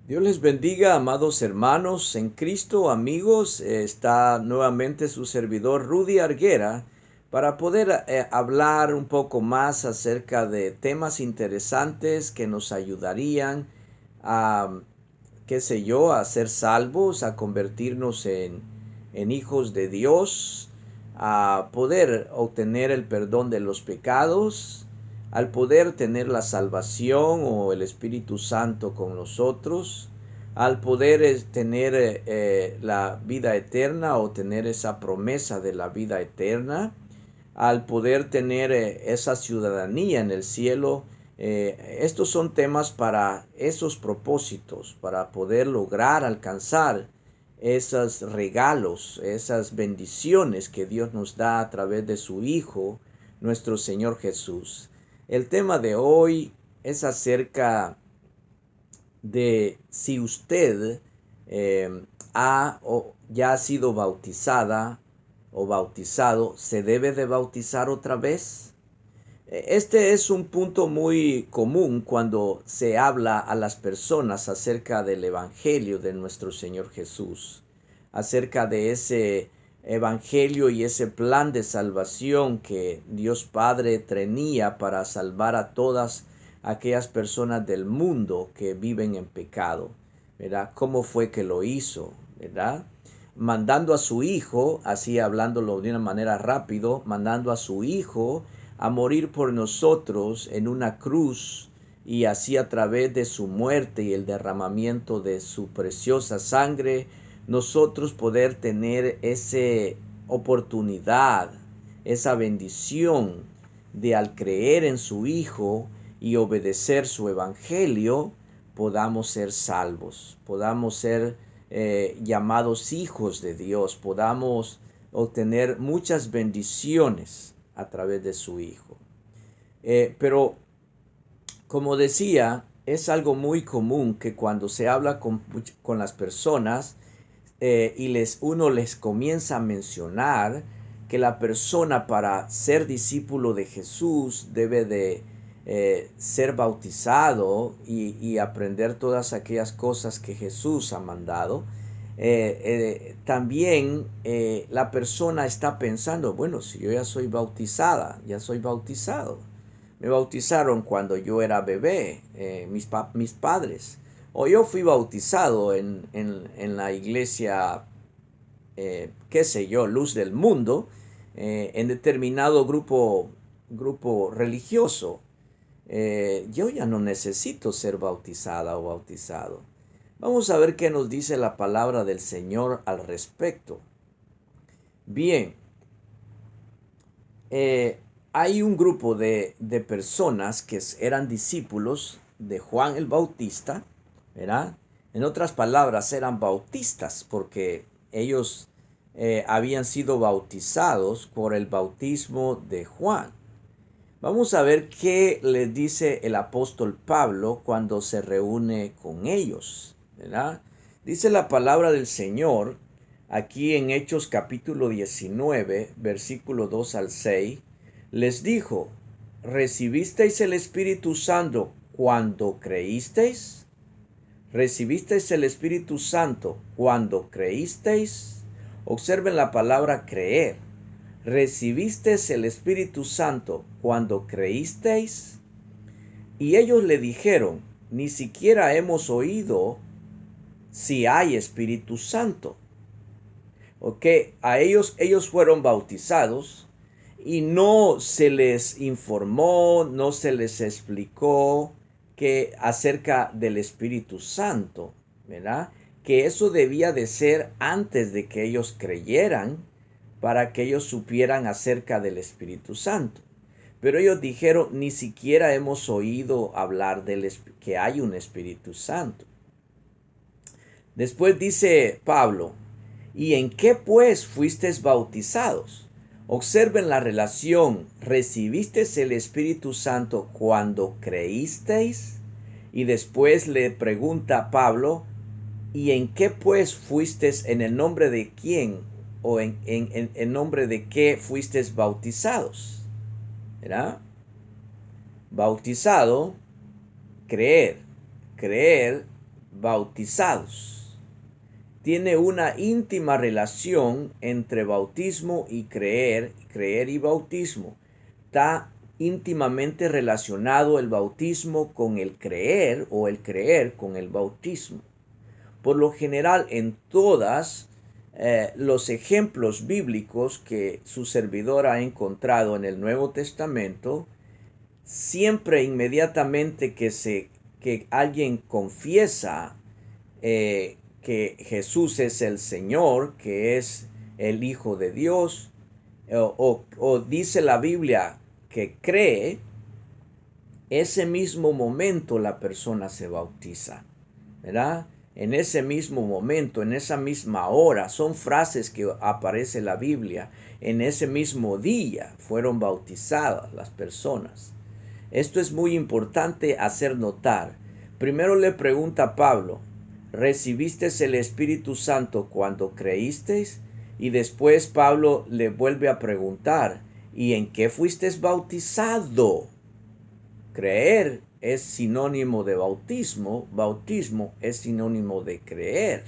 Dios les bendiga, amados hermanos en Cristo, amigos. Está nuevamente su servidor Rudy Arguera para poder hablar un poco más acerca de temas interesantes que nos ayudarían a, qué sé yo, a ser salvos, a convertirnos en hijos de Dios, a poder obtener el perdón de los pecados, al poder tener la salvación o el Espíritu Santo con nosotros, al poder tener la vida eterna o tener esa promesa de la vida eterna, al poder tener esa ciudadanía en el cielo. Estos son temas para esos propósitos, para poder lograr alcanzar esos regalos, esas bendiciones que Dios nos da a través de su Hijo, nuestro Señor Jesús. El tema de hoy es acerca de si usted ya ha sido bautizada o bautizado, ¿se debe de bautizar otra vez? Este es un punto muy común cuando se habla a las personas acerca del Evangelio de nuestro Señor Jesús, acerca de ese Evangelio y ese plan de salvación que Dios Padre tenía para salvar a todas aquellas personas del mundo que viven en pecado, ¿verdad? ¿Cómo fue que lo hizo, verdad? Mandando a su Hijo, así hablándolo de una manera rápido, mandando a su Hijo a morir por nosotros en una cruz, y así a través de su muerte y el derramamiento de su preciosa sangre, nosotros poder tener esa oportunidad, esa bendición de, al creer en su Hijo y obedecer su evangelio, podamos ser salvos, podamos ser llamados hijos de Dios, podamos obtener muchas bendiciones a través de su Hijo. Pero, como decía, es algo muy común que cuando se habla con las personas y uno les comienza a mencionar que la persona para ser discípulo de Jesús debe de ser bautizado y aprender todas aquellas cosas que Jesús ha mandado. También la persona está pensando, bueno, si yo ya soy bautizada, ya soy bautizado. Me bautizaron cuando yo era bebé, mis padres. O yo fui bautizado en la iglesia, qué sé yo, Luz del Mundo, en determinado grupo religioso. Yo ya no necesito ser bautizada o bautizado. Vamos a ver qué nos dice la palabra del Señor al respecto. Bien, hay un grupo de personas que eran discípulos de Juan el Bautista, ¿verdad? En otras palabras, eran bautistas porque ellos habían sido bautizados por el bautismo de Juan. Vamos a ver qué les dice el apóstol Pablo cuando se reúne con ellos, ¿verdad? Dice la palabra del Señor aquí en Hechos capítulo 19, versículo 2 al 6, les dijo, ¿recibisteis el Espíritu Santo cuando creísteis? ¿Recibisteis el Espíritu Santo cuando creísteis? Observen la palabra creer. ¿Recibisteis el Espíritu Santo cuando creísteis? Y ellos le dijeron, ni siquiera hemos oído si hay Espíritu Santo. Ok, ellos fueron bautizados y no se les informó, no se les explicó que acerca del Espíritu Santo, ¿verdad? Que eso debía de ser antes de que ellos creyeran, para que ellos supieran acerca del Espíritu Santo. Pero ellos dijeron, ni siquiera hemos oído hablar que hay un Espíritu Santo. Después dice Pablo, ¿y en qué pues fuisteis bautizados? Observen la relación, ¿recibisteis el Espíritu Santo cuando creísteis? Y después le pregunta Pablo, ¿y en qué pues fuisteis, en el nombre de quién o en nombre de qué fuisteis bautizados? ¿Verdad? Bautizado, creer, creer, bautizados. Tiene una íntima relación entre bautismo y creer y bautismo. Está íntimamente relacionado el bautismo con el creer o el creer con el bautismo. Por lo general, en todos los ejemplos bíblicos que su servidor ha encontrado en el Nuevo Testamento, siempre inmediatamente que alguien confiesa que Jesús es el Señor, que es el Hijo de Dios, o dice la Biblia que cree, ese mismo momento la persona se bautiza, ¿verdad? En ese mismo momento, en esa misma hora, son frases que aparece en la Biblia, en ese mismo día fueron bautizadas las personas. Esto es muy importante hacer notar. Primero le pregunta a Pablo, ¿recibiste el Espíritu Santo cuando creísteis? Y después Pablo le vuelve a preguntar, ¿y en qué fuiste bautizado? Creer es sinónimo de bautismo, bautismo es sinónimo de creer,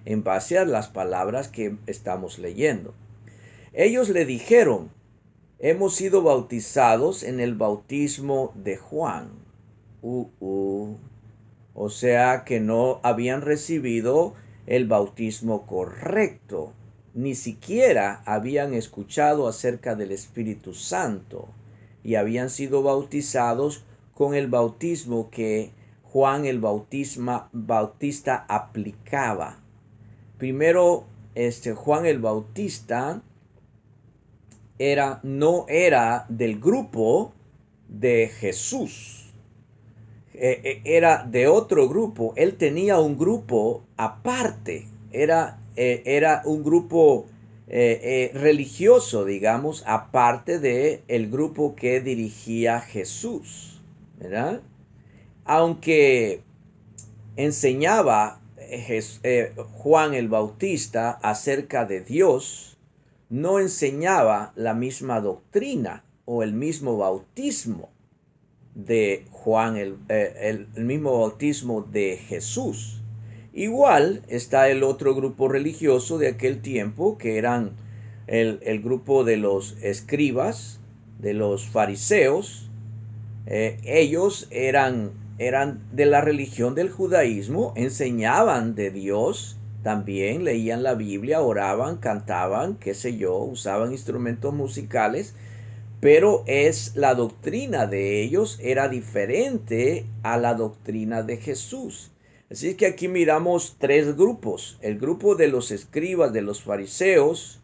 en base a las palabras que estamos leyendo. Ellos le dijeron, hemos sido bautizados en el bautismo de Juan. O sea que no habían recibido el bautismo correcto, ni siquiera habían escuchado acerca del Espíritu Santo y habían sido bautizados con el bautismo que Juan el Bautista aplicaba. Primero, Juan el Bautista no era del grupo de Jesús, era de otro grupo. Él tenía un grupo aparte, era un grupo religioso, digamos, aparte del grupo que dirigía Jesús, ¿verdad? Aunque enseñaba Juan el Bautista acerca de Dios, no enseñaba la misma doctrina o el mismo bautismo de Juan, el mismo bautismo de Jesús. Igual está el otro grupo religioso de aquel tiempo, que eran el grupo de los escribas, de los fariseos. Ellos eran de la religión del judaísmo, enseñaban de Dios, también leían la Biblia, oraban, cantaban, qué sé yo, usaban instrumentos musicales, pero la doctrina de ellos era diferente a la doctrina de Jesús. Así que aquí miramos tres grupos: el grupo de los escribas, de los fariseos,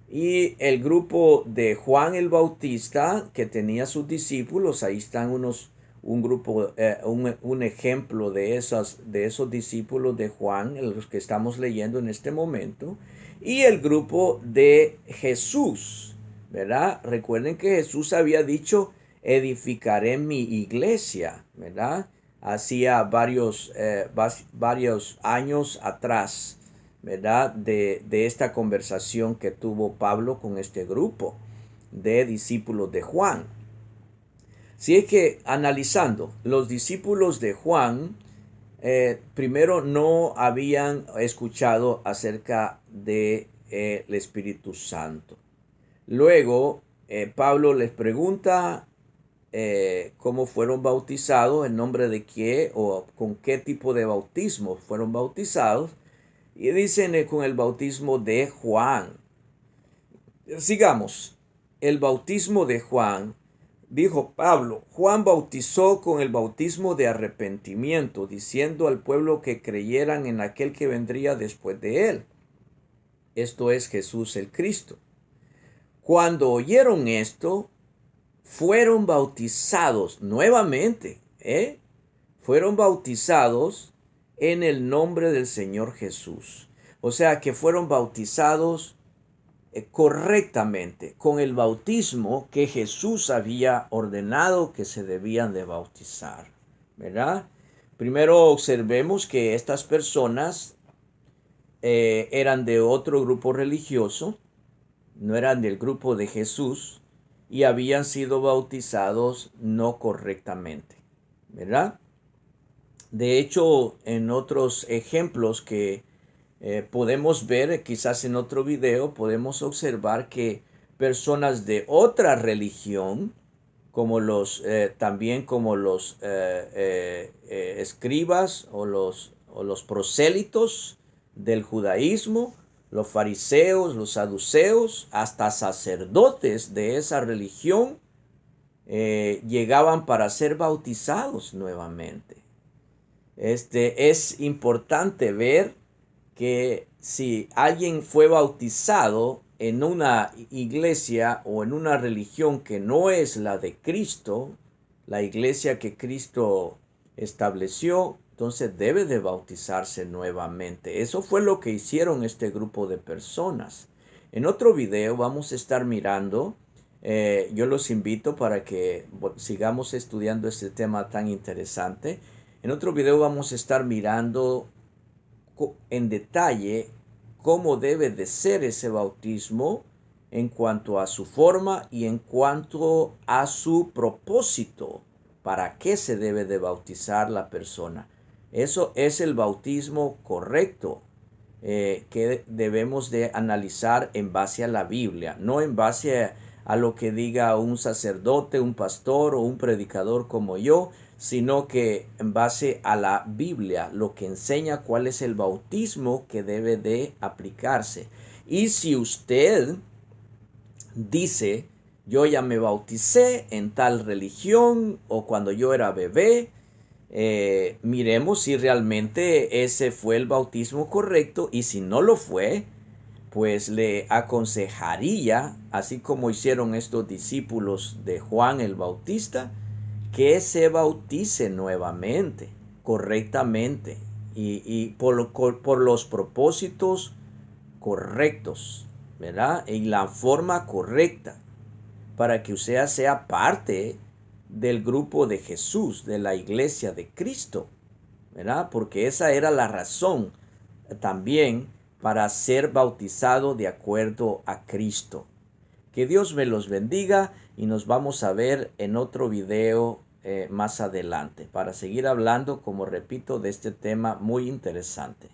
y el grupo de Juan el Bautista, que tenía sus discípulos. Ahí están un grupo, un ejemplo de esos discípulos de Juan, los que estamos leyendo en este momento, y el grupo de Jesús, ¿verdad? Recuerden que Jesús había dicho, edificaré mi iglesia, ¿verdad? Hacía varios años atrás, ¿verdad? De esta conversación que tuvo Pablo con este grupo de discípulos de Juan. Si es que, analizando, los discípulos de Juan primero no habían escuchado acerca del Espíritu Santo. Luego Pablo les pregunta cómo fueron bautizados, en nombre de qué o con qué tipo de bautismo fueron bautizados, y dicen con el bautismo de Juan. Sigamos. El bautismo de Juan, dijo Pablo, Juan bautizó con el bautismo de arrepentimiento, diciendo al pueblo que creyeran en aquel que vendría después de él. Esto es Jesús el Cristo. Cuando oyeron esto, fueron bautizados nuevamente, fueron bautizados en el nombre del Señor Jesús. O sea que fueron bautizados correctamente, con el bautismo que Jesús había ordenado que se debían de bautizar, ¿verdad? Primero observemos que estas personas eran de otro grupo religioso, no eran del grupo de Jesús, y habían sido bautizados no correctamente, ¿verdad? De hecho, en otros ejemplos que podemos ver, quizás en otro video, podemos observar que personas de otra religión, como también como los escribas o los prosélitos del judaísmo, los fariseos, los saduceos, hasta sacerdotes de esa religión, llegaban para ser bautizados nuevamente. Es importante ver que si alguien fue bautizado en una iglesia o en una religión que no es la de Cristo, la iglesia que Cristo estableció, entonces debe de bautizarse nuevamente. Eso fue lo que hicieron este grupo de personas. En otro video vamos a estar mirando, yo los invito para que sigamos estudiando este tema tan interesante. En otro video vamos a estar mirando en detalle cómo debe de ser ese bautismo en cuanto a su forma y en cuanto a su propósito, para qué se debe de bautizar la persona. Eso es el bautismo correcto que debemos de analizar en base a la Biblia, no en base a lo que diga un sacerdote, un pastor o un predicador como yo, sino que en base a la Biblia, lo que enseña cuál es el bautismo que debe de aplicarse. Y si usted dice, yo ya me bauticé en tal religión o cuando yo era bebé, miremos si realmente ese fue el bautismo correcto, y si no lo fue, pues le aconsejaría, así como hicieron estos discípulos de Juan el Bautista, que se bautice nuevamente, correctamente, y por los propósitos correctos, ¿verdad? Y la forma correcta, para que usted sea parte del grupo de Jesús, de la iglesia de Cristo, ¿verdad? Porque esa era la razón también para ser bautizado de acuerdo a Cristo. Que Dios me los bendiga y nos vamos a ver en otro video más adelante para seguir hablando, como repito, de este tema muy interesante.